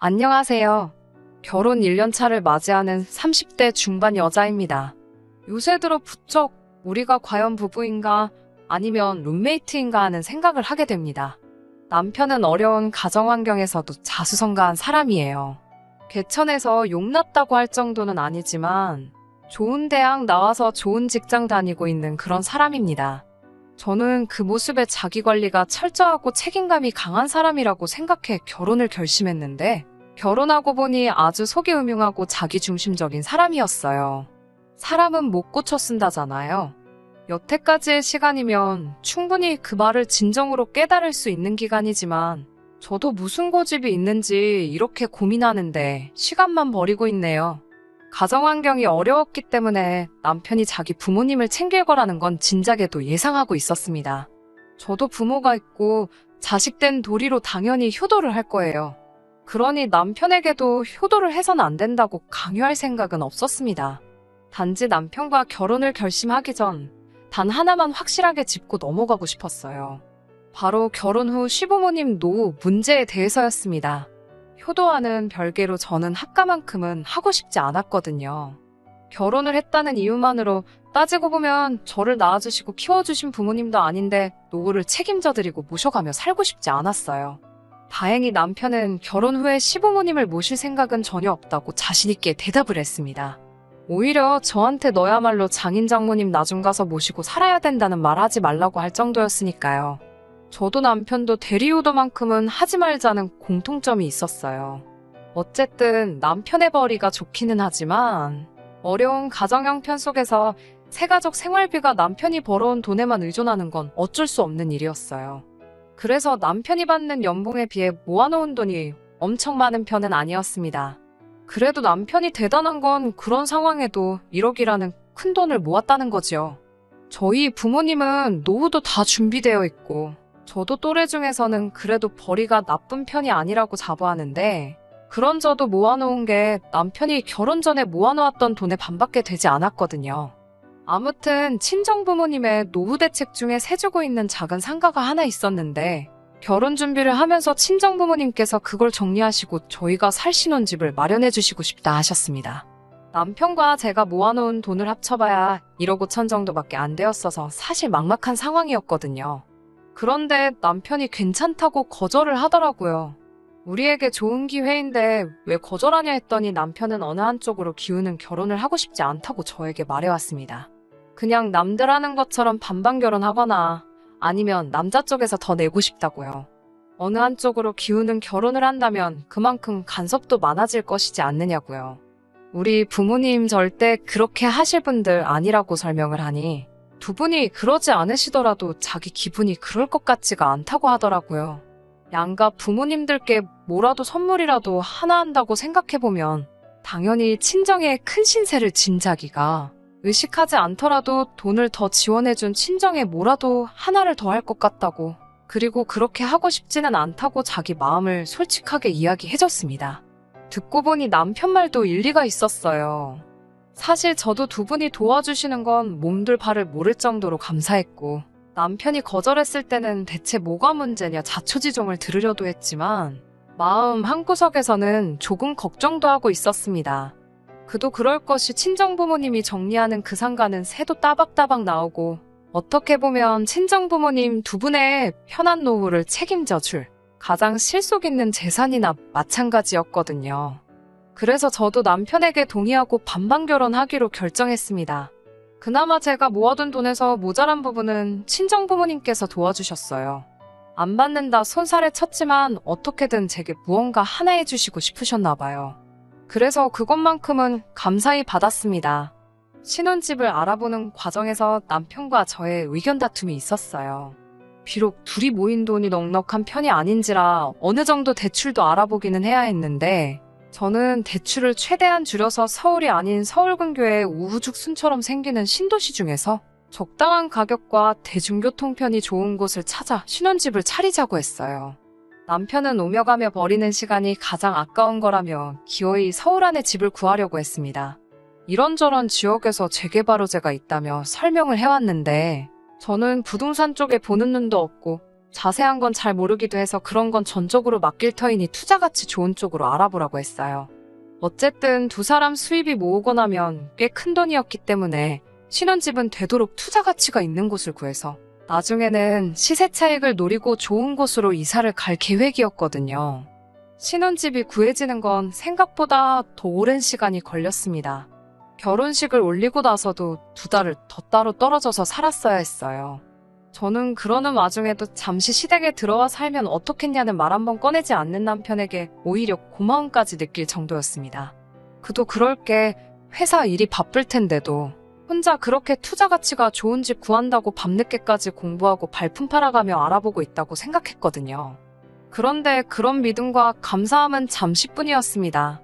안녕하세요. 결혼 1년 차를 맞이하는 30대 중반 여자입니다. 요새 들어 부쩍 우리가 과연 부부인가 아니면 룸메이트인가 하는 생각을 하게 됩니다. 남편은 어려운 가정 환경에서도 자수성가한 사람이에요. 개천에서 용났다고 할 정도는 아니지만 좋은 대학 나와서 좋은 직장 다니고 있는 그런 사람입니다. 저는 그 모습에 자기 관리가 철저하고 책임감이 강한 사람이라고 생각해 결혼을 결심했는데 결혼하고 보니 아주 속이 음흉하고 자기중심적인 사람이었어요. 사람은 못 고쳐 쓴다잖아요. 여태까지의 시간이면 충분히 그 말을 진정으로 깨달을 수 있는 기간이지만 저도 무슨 고집이 있는지 이렇게 고민하는데 시간만 버리고 있네요. 가정 환경이 어려웠기 때문에 남편이 자기 부모님을 챙길 거라는 건 진작에도 예상하고 있었습니다. 저도 부모가 있고 자식 된 도리로 당연히 효도를 할 거예요. 그러니 남편에게도 효도를 해서는 안 된다고 강요할 생각은 없었습니다. 단지 남편과 결혼을 결심하기 전 단 하나만 확실하게 짚고 넘어가고 싶었어요. 바로 결혼 후 시부모님 노후 문제에 대해서였습니다. 효도와는 별개로 저는 학가만큼은 하고 싶지 않았거든요. 결혼을 했다는 이유만으로 따지고 보면 저를 낳아주시고 키워주신 부모님도 아닌데 노후를 책임져드리고 모셔가며 살고 싶지 않았어요. 다행히 남편은 결혼 후에 시부모님을 모실 생각은 전혀 없다고 자신있게 대답을 했습니다. 오히려 저한테 너야말로 장인 장모님 나중 가서 모시고 살아야 된다는 말 하지 말라고 할 정도였으니까요. 저도 남편도 대리효도만큼은 하지 말자는 공통점이 있었어요. 어쨌든 남편의 벌이가 좋기는 하지만 어려운 가정 형편 속에서 새가족 생활비가 남편이 벌어온 돈에만 의존하는 건 어쩔 수 없는 일이었어요. 그래서 남편이 받는 연봉에 비해 모아놓은 돈이 엄청 많은 편은 아니었습니다. 그래도 남편이 대단한 건 그런 상황에도 1억이라는 큰 돈을 모았다는 거지요. 저희 부모님은 노후도 다 준비되어 있고 저도 또래 중에서는 그래도 벌이가 나쁜 편이 아니라고 자부하는데 그런 저도 모아놓은 게 남편이 결혼 전에 모아놓았던 돈의 반밖에 되지 않았거든요. 아무튼 친정부모님의 노후 대책 중에 세주고 있는 작은 상가가 하나 있었는데 결혼 준비를 하면서 친정부모님께서 그걸 정리하시고 저희가 살 신혼집을 마련해 주시고 싶다 하셨습니다. 남편과 제가 모아놓은 돈을 합쳐봐야 1억 5천 정도밖에 안 되었어서 사실 막막한 상황이었거든요. 그런데 남편이 괜찮다고 거절을 하더라고요. 우리에게 좋은 기회인데 왜 거절하냐 했더니 남편은 어느 한쪽으로 기우는 결혼을 하고 싶지 않다고 저에게 말해왔습니다. 그냥 남들 하는 것처럼 반반 결혼하거나 아니면 남자 쪽에서 더 내고 싶다고요. 어느 한쪽으로 기우는 결혼을 한다면 그만큼 간섭도 많아질 것이지 않느냐고요. 우리 부모님 절대 그렇게 하실 분들 아니라고 설명을 하니 두 분이 그러지 않으시더라도 자기 기분이 그럴 것 같지가 않다고 하더라고요. 양가 부모님들께 뭐라도 선물이라도 하나 한다고 생각해보면 당연히 친정에 큰 신세를 진 자기가 의식하지 않더라도 돈을 더 지원해준 친정에 뭐라도 하나를 더 할 것 같다고 그리고 그렇게 하고 싶지는 않다고 자기 마음을 솔직하게 이야기해줬습니다. 듣고 보니 남편 말도 일리가 있었어요. 사실 저도 두 분이 도와주시는 건 몸둘 바를 모를 정도로 감사했고 남편이 거절했을 때는 대체 뭐가 문제냐 자초지종을 들으려도 했지만 마음 한구석에서는 조금 걱정도 하고 있었습니다. 그도 그럴 것이 친정부모님이 정리하는 그 상가는 새도 따박따박 나오고 어떻게 보면 친정부모님 두 분의 편한 노후를 책임져 줄 가장 실속 있는 재산이나 마찬가지였거든요. 그래서 저도 남편에게 동의하고 반반 결혼하기로 결정했습니다. 그나마 제가 모아둔 돈에서 모자란 부분은 친정부모님께서 도와주셨어요. 안 받는다 손살에 쳤지만 어떻게든 제게 무언가 하나 해주시고 싶으셨나 봐요. 그래서 그것만큼은 감사히 받았습니다. 신혼집을 알아보는 과정에서 남편과 저의 의견 다툼이 있었어요. 비록 둘이 모인 돈이 넉넉한 편이 아닌지라 어느 정도 대출도 알아보기는 해야 했는데 저는 대출을 최대한 줄여서 서울이 아닌 서울 근교의 우후죽순처럼 생기는 신도시 중에서 적당한 가격과 대중교통편이 좋은 곳을 찾아 신혼집을 차리자고 했어요. 남편은 오며 가며 버리는 시간이 가장 아까운 거라며 기어이 서울 안에 집을 구하려고 했습니다. 이런저런 지역에서 재개발 호재가 있다며 설명을 해왔는데 저는 부동산 쪽에 보는 눈도 없고 자세한 건 잘 모르기도 해서 그런 건 전적으로 맡길 터이니 투자 가치 좋은 쪽으로 알아보라고 했어요. 어쨌든 두 사람 수입이 모으고 나면 꽤 큰 돈이었기 때문에 신혼집은 되도록 투자 가치가 있는 곳을 구해서 나중에는 시세 차익을 노리고 좋은 곳으로 이사를 갈 계획이었거든요. 신혼집이 구해지는 건 생각보다 더 오랜 시간이 걸렸습니다. 결혼식을 올리고 나서도 2달을 더 따로 떨어져서 살았어야 했어요. 저는 그러는 와중에도 잠시 시댁에 들어와 살면 어떻겠냐는 말 한 번 꺼내지 않는 남편에게 오히려 고마움까지 느낄 정도였습니다. 그도 그럴 게 회사 일이 바쁠 텐데도 혼자 그렇게 투자 가치가 좋은 집 구한다고 밤늦게까지 공부하고 발품 팔아가며 알아보고 있다고 생각했거든요. 그런데 그런 믿음과 감사함은 잠시뿐이었습니다.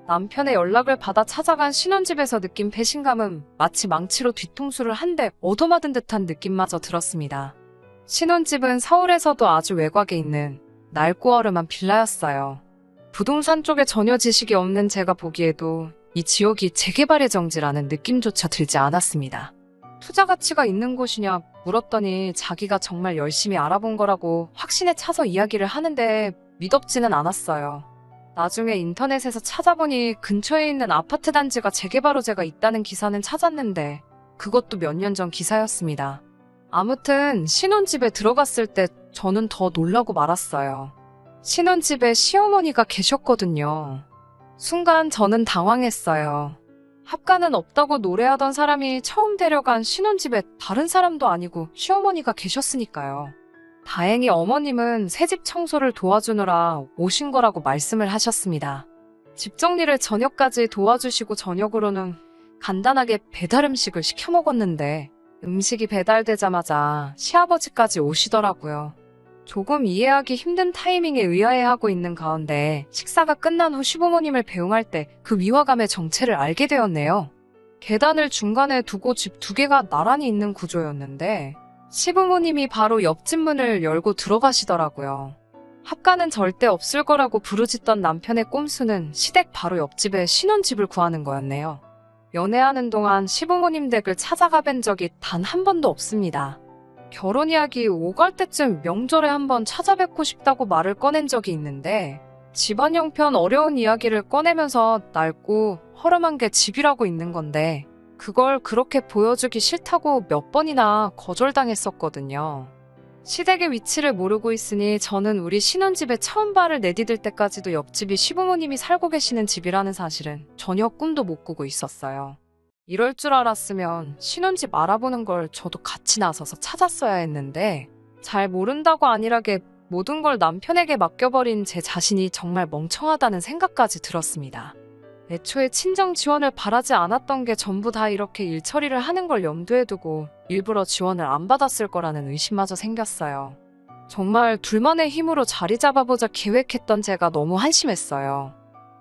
남편의 연락을 받아 찾아간 신혼집에서 느낀 배신감은 마치 망치로 뒤통수를 한 대 얻어맞은 듯한 느낌마저 들었습니다. 신혼집은 서울에서도 아주 외곽에 있는 낡고 어름한 빌라였어요. 부동산 쪽에 전혀 지식이 없는 제가 보기에도 이 지역이 재개발의 정지라는 느낌조차 들지 않았습니다. 투자 가치가 있는 곳이냐 물었더니 자기가 정말 열심히 알아본 거라고 확신에 차서 이야기를 하는데 믿업지는 않았어요. 나중에 인터넷에서 찾아보니 근처에 있는 아파트 단지가 재개발 호재가 있다는 기사는 찾았는데 그것도 몇 년 전 기사였습니다. 아무튼 신혼집에 들어갔을 때 저는 더 놀라고 말았어요. 신혼집에 시어머니가 계셨거든요. 순간 저는 당황했어요. 합가는 없다고 노래하던 사람이 처음 데려간 신혼집에 다른 사람도 아니고 시어머니가 계셨으니까요. 다행히 어머님은 새집 청소를 도와주느라 오신 거라고 말씀을 하셨습니다. 집 정리를 저녁까지 도와주시고 저녁으로는 간단하게 배달 음식을 시켜 먹었는데 음식이 배달되자마자 시아버지까지 오시더라고요. 조금 이해하기 힘든 타이밍에 의아해하고 있는 가운데 식사가 끝난 후 시부모님을 배웅할 때 그 위화감의 정체를 알게 되었네요. 계단을 중간에 두고 집 2개가 나란히 있는 구조였는데 시부모님이 바로 옆집 문을 열고 들어가시더라고요. 합가는 절대 없을 거라고 부르짖던 남편의 꼼수는 시댁 바로 옆집에 신혼집을 구하는 거였네요. 연애하는 동안 시부모님 댁을 찾아가 뵌 적이 단 한 번도 없습니다. 결혼 이야기 오갈 때쯤 명절에 한번 찾아뵙고 싶다고 말을 꺼낸 적이 있는데 집안 형편 어려운 이야기를 꺼내면서 낡고 허름한 게 집이라고 있는 건데 그걸 그렇게 보여주기 싫다고 몇 번이나 거절당했었거든요. 시댁의 위치를 모르고 있으니 저는 우리 신혼집에 처음 발을 내디딜 때까지도 옆집이 시부모님이 살고 계시는 집이라는 사실은 전혀 꿈도 못 꾸고 있었어요. 이럴 줄 알았으면 신혼집 알아보는 걸 저도 같이 나서서 찾았어야 했는데 잘 모른다고 안일하게 모든 걸 남편에게 맡겨버린 제 자신이 정말 멍청하다는 생각까지 들었습니다. 애초에 친정 지원을 바라지 않았던 게 전부 다 이렇게 일 처리를 하는 걸 염두에 두고 일부러 지원을 안 받았을 거라는 의심마저 생겼어요. 정말 둘만의 힘으로 자리 잡아보자 계획했던 제가 너무 한심했어요.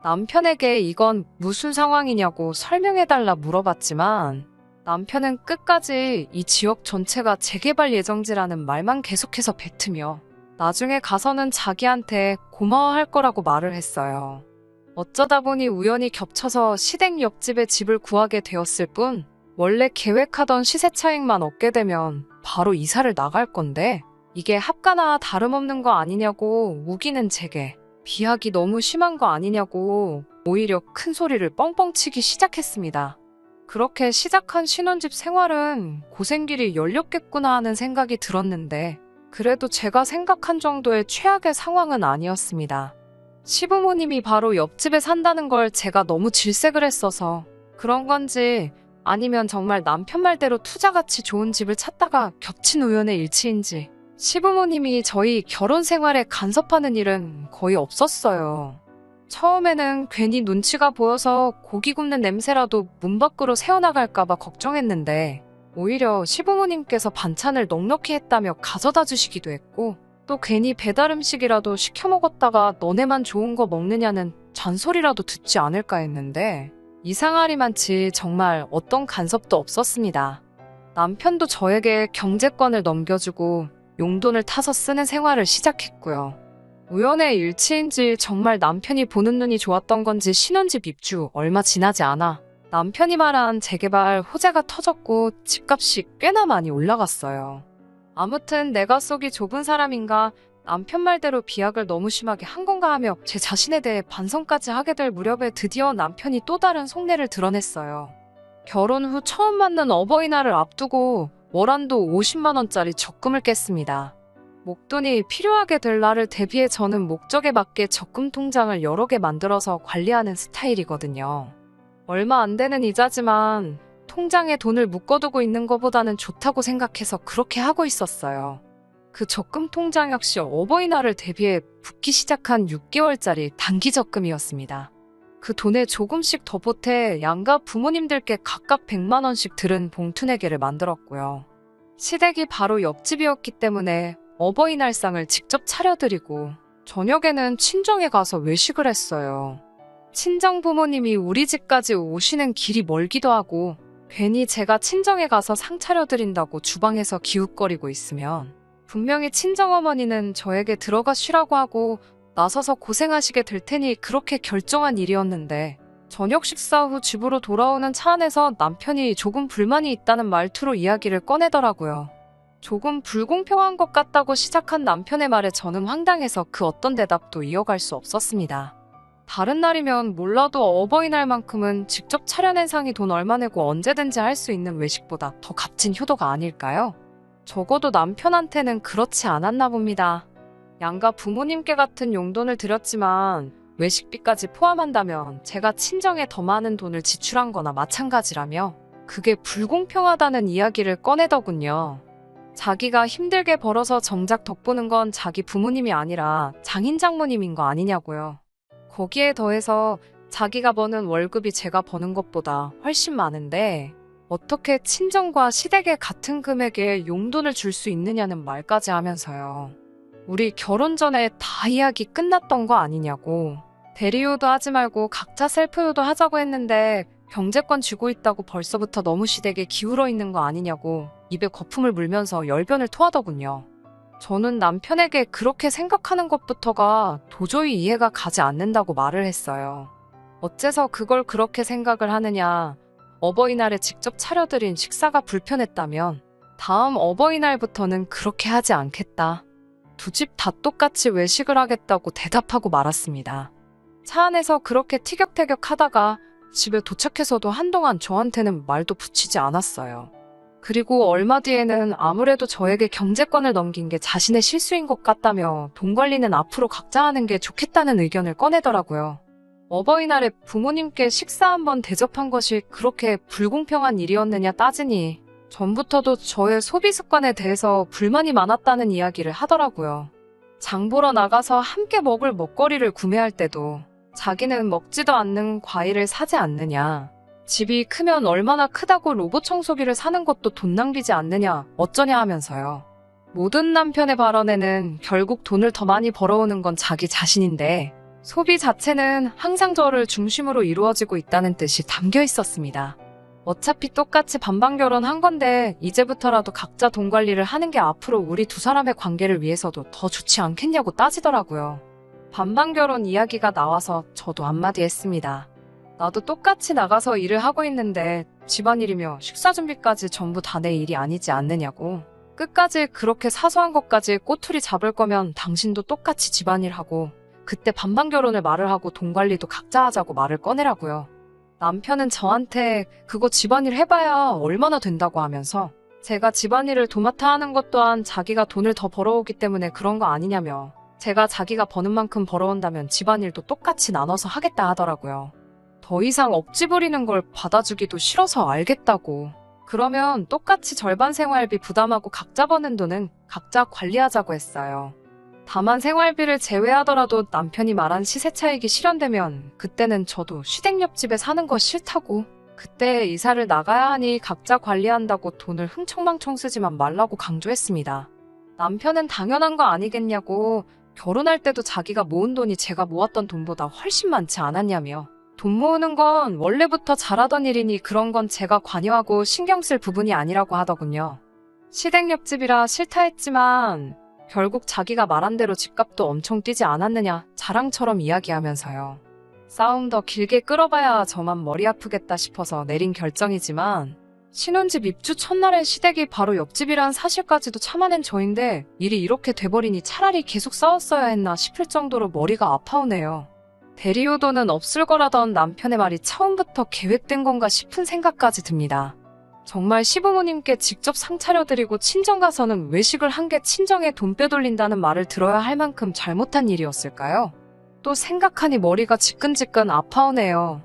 남편에게 이건 무슨 상황이냐고 설명해달라 물어봤지만 남편은 끝까지 이 지역 전체가 재개발 예정지라는 말만 계속해서 뱉으며 나중에 가서는 자기한테 고마워할 거라고 말을 했어요. 어쩌다 보니 우연히 겹쳐서 시댁 옆집에 집을 구하게 되었을 뿐 원래 계획하던 시세 차익만 얻게 되면 바로 이사를 나갈 건데 이게 합가나 다름없는 거 아니냐고 우기는 제게 비약이 너무 심한 거 아니냐고 오히려 큰 소리를 뻥뻥 치기 시작했습니다. 그렇게 시작한 신혼집 생활은 고생길이 열렸겠구나 하는 생각이 들었는데 그래도 제가 생각한 정도의 최악의 상황은 아니었습니다. 시부모님이 바로 옆집에 산다는 걸 제가 너무 질색을 했어서 그런 건지 아니면 정말 남편 말대로 투자 가치 좋은 집을 찾다가 겹친 우연의 일치인지 시부모님이 저희 결혼 생활에 간섭하는 일은 거의 없었어요. 처음에는 괜히 눈치가 보여서 고기 굽는 냄새라도 문 밖으로 새어나갈까봐 걱정했는데 오히려 시부모님께서 반찬을 넉넉히 했다며 가져다 주시기도 했고 또 괜히 배달 음식이라도 시켜 먹었다가 너네만 좋은 거 먹느냐는 잔소리라도 듣지 않을까 했는데 이상하리만치 정말 어떤 간섭도 없었습니다. 남편도 저에게 경제권을 넘겨주고 용돈을 타서 쓰는 생활을 시작했고요. 우연의 일치인지 정말 남편이 보는 눈이 좋았던 건지 신혼집 입주 얼마 지나지 않아 남편이 말한 재개발 호재가 터졌고 집값이 꽤나 많이 올라갔어요. 아무튼 내가 속이 좁은 사람인가, 남편 말대로 비약을 너무 심하게 한 건가 하며 제 자신에 대해 반성까지 하게 될 무렵에 드디어 남편이 또 다른 속내를 드러냈어요. 결혼 후 처음 맞는 어버이날을 앞두고 월한도 50만 원짜리 적금을 깼습니다. 목돈이 필요하게 될 날을 대비해 저는 목적에 맞게 적금 통장을 여러 개 만들어서 관리하는 스타일이거든요. 얼마 안 되는 이자지만 통장에 돈을 묶어두고 있는 것보다는 좋다고 생각해서 그렇게 하고 있었어요. 그 적금 통장 역시 어버이날을 대비해 붓기 시작한 6개월짜리 단기 적금이었습니다. 그 돈에 조금씩 더 보태 양가 부모님들께 각각 100만 원씩 들은 봉투내개를 만들었고요. 시댁이 바로 옆집이었기 때문에 어버이날상을 직접 차려드리고 저녁에는 친정에 가서 외식을 했어요. 친정 부모님이 우리 집까지 오시는 길이 멀기도 하고 괜히 제가 친정에 가서 상 차려드린다고 주방에서 기웃거리고 있으면 분명히 친정어머니는 저에게 들어가 쉬라고 하고 나서서 고생하시게 될 테니 그렇게 결정한 일이었는데 저녁 식사 후 집으로 돌아오는 차 안에서 남편이 조금 불만이 있다는 말투로 이야기를 꺼내더라고요. 조금 불공평한 것 같다고 시작한 남편의 말에 저는 황당해서 그 어떤 대답도 이어갈 수 없었습니다. 다른 날이면 몰라도 어버이날만큼은 직접 차려낸 상이 돈 얼마 내고 언제든지 할 수 있는 외식보다 더 값진 효도가 아닐까요? 적어도 남편한테는 그렇지 않았나 봅니다. 양가 부모님께 같은 용돈을 드렸지만 외식비까지 포함한다면 제가 친정에 더 많은 돈을 지출한 거나 마찬가지라며 그게 불공평하다는 이야기를 꺼내더군요. 자기가 힘들게 벌어서 정작 덕보는 건 자기 부모님이 아니라 장인 장모님인 거 아니냐고요. 거기에 더해서 자기가 버는 월급이 제가 버는 것보다 훨씬 많은데 어떻게 친정과 시댁에 같은 금액의 용돈을 줄 수 있느냐는 말까지 하면서요. 우리 결혼 전에 다 이야기 끝났던 거 아니냐고. 대리효도 하지 말고 각자 셀프효도 하자고 했는데 경제권 쥐고 있다고 벌써부터 너무 시댁에 기울어 있는 거 아니냐고 입에 거품을 물면서 열변을 토하더군요. 저는 남편에게 그렇게 생각하는 것부터가 도저히 이해가 가지 않는다고 말을 했어요. 어째서 그걸 그렇게 생각을 하느냐. 어버이날에 직접 차려드린 식사가 불편했다면 다음 어버이날부터는 그렇게 하지 않겠다. 두 집 다 똑같이 외식을 하겠다고 대답하고 말았습니다. 차 안에서 그렇게 티격태격 하다가 집에 도착해서도 한동안 저한테는 말도 붙이지 않았어요. 그리고 얼마 뒤에는 아무래도 저에게 경제권을 넘긴 게 자신의 실수인 것 같다며 돈 관리는 앞으로 각자 하는 게 좋겠다는 의견을 꺼내더라고요. 어버이날에 부모님께 식사 한번 대접한 것이 그렇게 불공평한 일이었느냐 따지니 전부터도 저의 소비 습관에 대해서 불만이 많았다는 이야기를 하더라고요. 장 보러 나가서 함께 먹을 먹거리를 구매할 때도 자기는 먹지도 않는 과일을 사지 않느냐. 집이 크면 얼마나 크다고 로봇 청소기를 사는 것도 돈 낭비지 않느냐 어쩌냐 하면서요. 모든 남편의 발언에는 결국 돈을 더 많이 벌어오는 건 자기 자신인데 소비 자체는 항상 저를 중심으로 이루어지고 있다는 뜻이 담겨 있었습니다. 어차피 똑같이 반반 결혼한 건데 이제부터라도 각자 돈 관리를 하는 게 앞으로 우리 두 사람의 관계를 위해서도 더 좋지 않겠냐고 따지더라고요. 반반 결혼 이야기가 나와서 저도 한마디 했습니다. 나도 똑같이 나가서 일을 하고 있는데 집안일이며 식사 준비까지 전부 다 내 일이 아니지 않느냐고. 끝까지 그렇게 사소한 것까지 꼬투리 잡을 거면 당신도 똑같이 집안일하고 그때 반반 결혼을 말을 하고 돈 관리도 각자 하자고 말을 꺼내라고요. 남편은 저한테 그거 집안일 해봐야 얼마나 된다고 하면서 제가 집안일을 도맡아 하는 것 또한 자기가 돈을 더 벌어오기 때문에 그런 거 아니냐며 제가 자기가 버는 만큼 벌어온다면 집안일도 똑같이 나눠서 하겠다 하더라고요. 더 이상 억지 부리는 걸 받아주기도 싫어서 알겠다고. 그러면 똑같이 절반 생활비 부담하고 각자 버는 돈은 각자 관리하자고 했어요. 다만 생활비를 제외하더라도 남편이 말한 시세 차익이 실현되면 그때는 저도 시댁 옆집에 사는 거 싫다고 그때 이사를 나가야 하니 각자 관리한다고 돈을 흥청망청 쓰지만 말라고 강조했습니다. 남편은 당연한 거 아니겠냐고 결혼할 때도 자기가 모은 돈이 제가 모았던 돈보다 훨씬 많지 않았냐며 돈 모으는 건 원래부터 잘하던 일이니 그런 건 제가 관여하고 신경 쓸 부분이 아니라고 하더군요. 시댁 옆집이라 싫다 했지만 결국 자기가 말한 대로 집값도 엄청 뛰지 않았느냐 자랑처럼 이야기하면서요. 싸움 더 길게 끌어봐야 저만 머리 아프겠다 싶어서 내린 결정이지만 신혼집 입주 첫날에 시댁이 바로 옆집이란 사실까지도 참아낸 저인데 일이 이렇게 돼버리니 차라리 계속 싸웠어야 했나 싶을 정도로 머리가 아파오네요. 대리효도는 없을 거라던 남편의 말이 처음부터 계획된 건가 싶은 생각까지 듭니다. 정말 시부모님께 직접 상 차려드리고 친정 가서는 외식을 한 게 친정에 돈 빼돌린다는 말을 들어야 할 만큼 잘못한 일이었을까요? 또 생각하니 머리가 지끈지끈 아파오네요.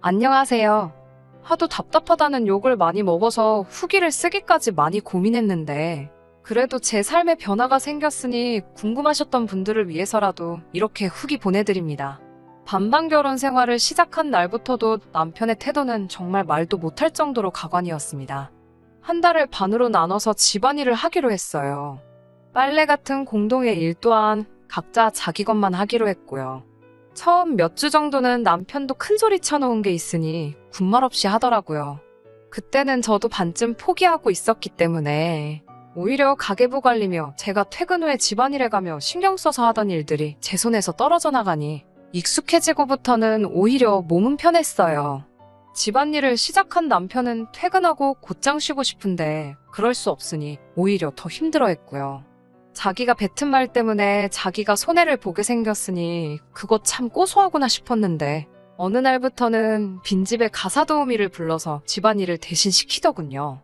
안녕하세요. 하도 답답하다는 욕을 많이 먹어서 후기를 쓰기까지 많이 고민했는데 그래도 제 삶에 변화가 생겼으니 궁금하셨던 분들을 위해서라도 이렇게 후기 보내드립니다. 반반 결혼 생활을 시작한 날부터도 남편의 태도는 정말 말도 못할 정도로 가관이었습니다. 한 달을 반으로 나눠서 집안일을 하기로 했어요. 빨래 같은 공동의 일 또한 각자 자기 것만 하기로 했고요. 처음 몇 주 정도는 남편도 큰소리 쳐놓은 게 있으니 군말 없이 하더라고요. 그때는 저도 반쯤 포기하고 있었기 때문에 오히려 가계부 관리며 제가 퇴근 후에 집안일에 가며 신경 써서 하던 일들이 제 손에서 떨어져 나가니 익숙해지고부터는 오히려 몸은 편했어요. 집안일을 시작한 남편은 퇴근하고 곧장 쉬고 싶은데 그럴 수 없으니 오히려 더 힘들어했고요. 자기가 뱉은 말 때문에 자기가 손해를 보게 생겼으니 그거 참 고소하구나 싶었는데 어느 날부터는 빈집에 가사도우미를 불러서 집안일을 대신 시키더군요.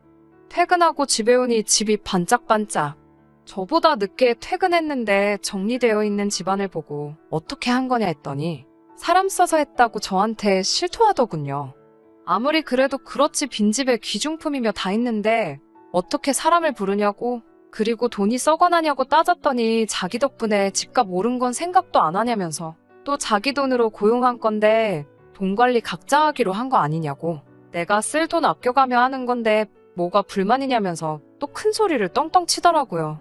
퇴근하고 집에 오니 집이 반짝반짝. 저보다 늦게 퇴근했는데 정리되어 있는 집안을 보고 어떻게 한 거냐 했더니 사람 써서 했다고 저한테 실토하더군요. 아무리 그래도 그렇지 빈집에 귀중품이며 다 있는데 어떻게 사람을 부르냐고 그리고 돈이 썩어나냐고 따졌더니 자기 덕분에 집값 오른 건 생각도 안 하냐면서 또 자기 돈으로 고용한 건데 돈 관리 각자 하기로 한 거 아니냐고 내가 쓸 돈 아껴가며 하는 건데 뭐가 불만이냐면서 또 큰 소리를 떵떵 치더라고요.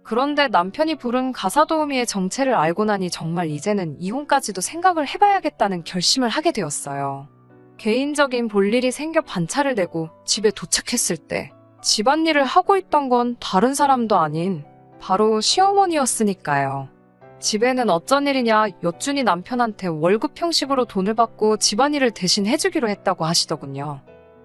그런데 남편이 부른 가사도우미의 정체를 알고 나니 정말 이제는 이혼까지도 생각을 해봐야겠다는 결심을 하게 되었어요. 개인적인 볼일이 생겨 반차를 내고 집에 도착했을 때 집안일을 하고 있던 건 다른 사람도 아닌 바로 시어머니였으니까요. 집에는 어쩐 일이냐 여쭈니 남편한테 월급 형식으로 돈을 받고 집안일을 대신 해주기로 했다고 하시더군요.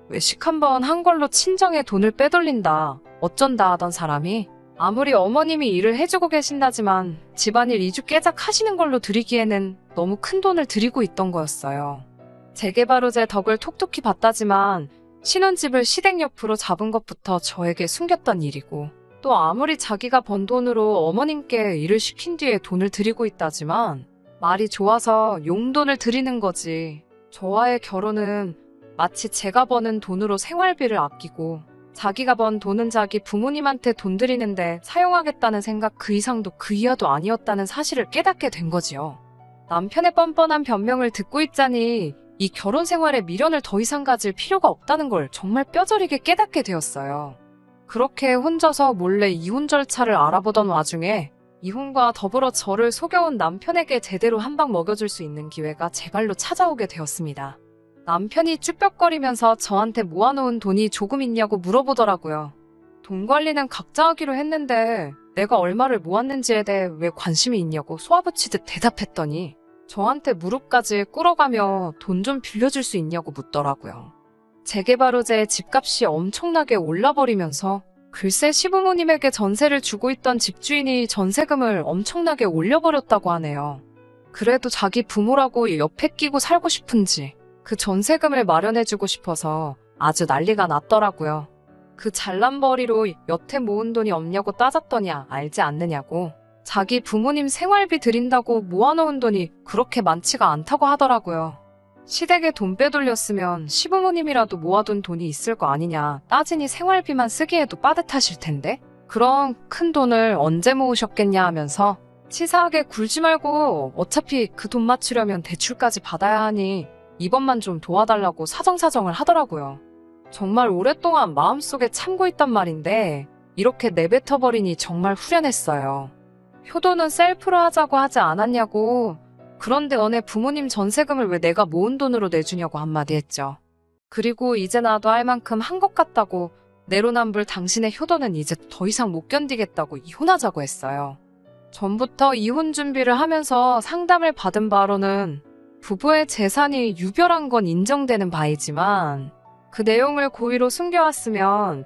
외식 한번 한 걸로 친정에 돈을 빼돌린다 어쩐다 하던 사람이 아무리 어머님이 일을 해주고 계신다지만 집안일 2주 깨작 하시는 걸로 드리기에는 너무 큰 돈을 드리고 있던 거였어요. 재개발호재 덕을 톡톡히 봤다지만 신혼집을 시댁 옆으로 잡은 것부터 저에게 숨겼던 일이고 또 아무리 자기가 번 돈으로 어머님께 일을 시킨 뒤에 돈을 드리고 있다지만 말이 좋아서 용돈을 드리는 거지 저와의 결혼은 마치 제가 버는 돈으로 생활비를 아끼고 자기가 번 돈은 자기 부모님한테 돈 드리는데 사용하겠다는 생각 그 이상도 그 이하도 아니었다는 사실을 깨닫게 된 거지요. 남편의 뻔뻔한 변명을 듣고 있자니 이 결혼 생활에 미련을 더 이상 가질 필요가 없다는 걸 정말 뼈저리게 깨닫게 되었어요. 그렇게 혼자서 몰래 이혼 절차를 알아보던 와중에 이혼과 더불어 저를 속여온 남편에게 제대로 한 방 먹여줄 수 있는 기회가 제 발로 찾아오게 되었습니다. 남편이 쭈뼛거리면서 저한테 모아놓은 돈이 조금 있냐고 물어보더라고요. 돈 관리는 각자 하기로 했는데 내가 얼마를 모았는지에 대해 왜 관심이 있냐고 쏘아붙이듯 대답했더니 저한테 무릎까지 꿇어가며 돈 좀 빌려줄 수 있냐고 묻더라고요. 재개발호재의 집값이 엄청나게 올라버리면서 글쎄 시부모님에게 전세를 주고 있던 집주인이 전세금을 엄청나게 올려버렸다고 하네요. 그래도 자기 부모라고 옆에 끼고 살고 싶은지 그 전세금을 마련해주고 싶어서 아주 난리가 났더라고요. 그 잘난 벌이로 여태 모은 돈이 없냐고 따졌더니 알지 않느냐고 자기 부모님 생활비 드린다고 모아놓은 돈이 그렇게 많지가 않다고 하더라고요. 시댁에 돈 빼돌렸으면 시부모님이라도 모아둔 돈이 있을 거 아니냐 따지니 생활비만 쓰기에도 빠듯하실 텐데 그럼 큰 돈을 언제 모으셨겠냐 하면서 치사하게 굴지 말고 어차피 그 돈 맞추려면 대출까지 받아야 하니 이번만 좀 도와달라고 사정사정을 하더라고요. 정말 오랫동안 마음속에 참고 있단 말인데 이렇게 내뱉어버리니 정말 후련했어요. 효도는 셀프로 하자고 하지 않았냐고 그런데 너네 부모님 전세금을 왜 내가 모은 돈으로 내주냐고 한마디 했죠. 그리고 이제 나도 할 만큼 한 것 같다고 내로남불 당신의 효도는 이제 더 이상 못 견디겠다고 이혼하자고 했어요. 전부터 이혼 준비를 하면서 상담을 받은 바로는 부부의 재산이 유별한 건 인정되는 바이지만 그 내용을 고의로 숨겨왔으면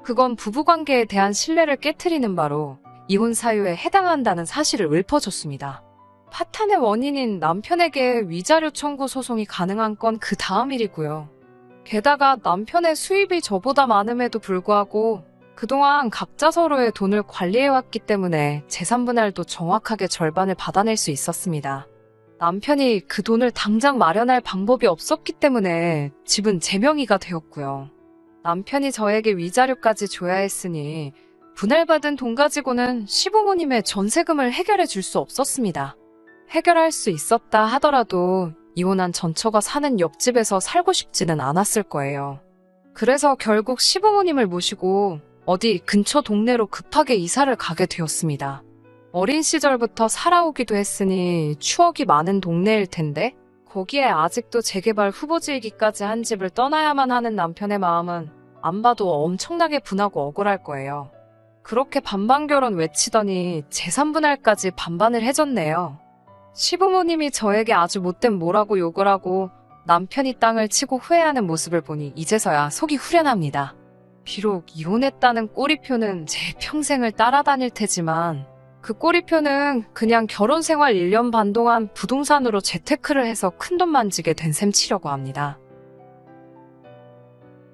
그건 부부관계에 대한 신뢰를 깨트리는 바로 이혼 사유에 해당한다는 사실을 읊어줬습니다. 파탄의 원인인 남편에게 위자료 청구 소송이 가능한 건 그 다음 일이고요. 게다가 남편의 수입이 저보다 많음에도 불구하고 그동안 각자 서로의 돈을 관리해왔기 때문에 재산 분할도 정확하게 절반을 받아낼 수 있었습니다. 남편이 그 돈을 당장 마련할 방법이 없었기 때문에 집은 제 명의가 되었고요. 남편이 저에게 위자료까지 줘야 했으니 분할받은 돈 가지고는 시부모님의 전세금을 해결해 줄 수 없었습니다. 해결할 수 있었다 하더라도 이혼한 전처가 사는 옆집에서 살고 싶지는 않았을 거예요. 그래서 결국 시부모님을 모시고 어디 근처 동네로 급하게 이사를 가게 되었습니다. 어린 시절부터 살아오기도 했으니 추억이 많은 동네일 텐데 거기에 아직도 재개발 후보지이기까지 한 집을 떠나야만 하는 남편의 마음은 안 봐도 엄청나게 분하고 억울할 거예요. 그렇게 반반 결혼 외치더니 재산 분할까지 반반을 해줬네요. 시부모님이 저에게 아주 못된 뭐라고 욕을 하고 남편이 땅을 치고 후회하는 모습을 보니 이제서야 속이 후련합니다. 비록 이혼했다는 꼬리표는 제 평생을 따라다닐 테지만 그 꼬리표는 그냥 결혼 생활 1년 반 동안 부동산으로 재테크를 해서 큰돈 만지게 된 셈 치려고 합니다.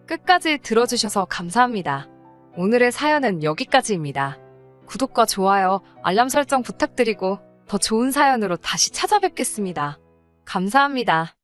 끝까지 들어주셔서 감사합니다. 오늘의 사연은 여기까지입니다. 구독과 좋아요, 알람 설정 부탁드리고 더 좋은 사연으로 다시 찾아뵙겠습니다. 감사합니다.